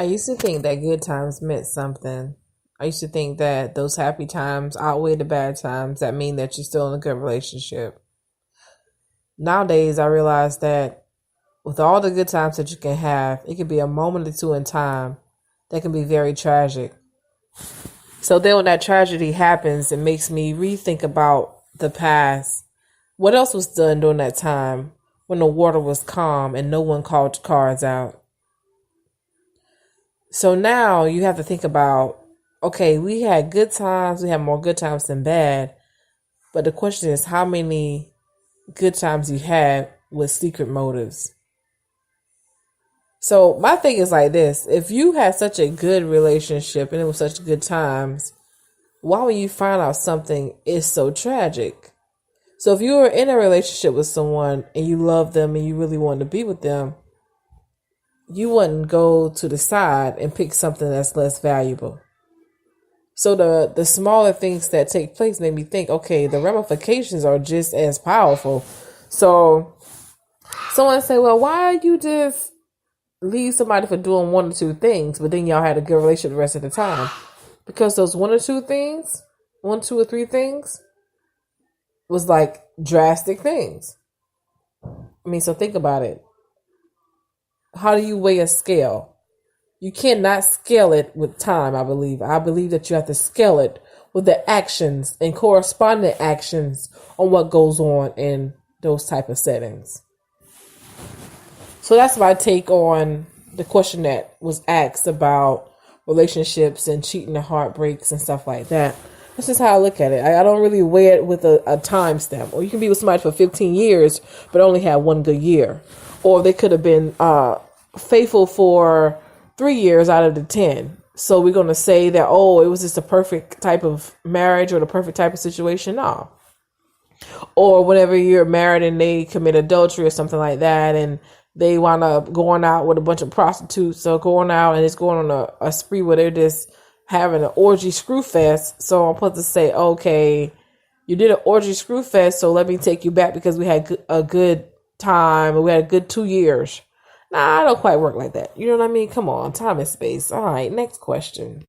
I used to think that good times meant something. I used to think that those happy times outweigh the bad times that mean that you're still in a good relationship. Nowadays, I realize that with all the good times that you can have, it can be a moment or two in time that can be very tragic. So then when that tragedy happens, it makes me rethink about the past. What else was done during that time when the water was calm and no one called cars out? So now you have to think about, okay, we had good times, we had more good times than bad. But the question is, how many good times you had with secret motives? So my thing is like this: if you had such a good relationship and it was such good times, why when you find out something is so tragic? So if you were in a relationship with someone and you love them and you really wanted to be with them, you wouldn't go to the side and pick something that's less valuable. So the smaller things that take place made me think, okay, the ramifications are just as powerful. So someone say, well, why you just leave somebody for doing one or two things, but then y'all had a good relationship the rest of the time? Because those one or two things, one, two or three things was like drastic things. I mean, so think about it. How do you weigh a scale? You cannot scale it with time, I believe. I believe that you have to scale it with the actions and corresponding actions on what goes on in those type of settings. So that's my take on the question that was asked about relationships and cheating and heartbreaks and stuff like that. That's just how I look at it. I don't really weigh it with a time stamp. Or you can be with somebody for 15 years, but only have one good year. Or they could have been faithful for 3 years out of the 10. So we're going to say that, oh, it was just the perfect type of marriage or the perfect type of situation. No. Or whenever you're married and they commit adultery or something like that, and they wind up going out with a bunch of prostitutes, or going out and it's going on a spree where they're just having an orgy screw fest. So I'm supposed to say, okay, you did an orgy screw fest, so let me take you back because we had a good time and we had a good 2 years. Nah, I don't quite work like that. You know what I mean? Come on, time and space. All right, next question.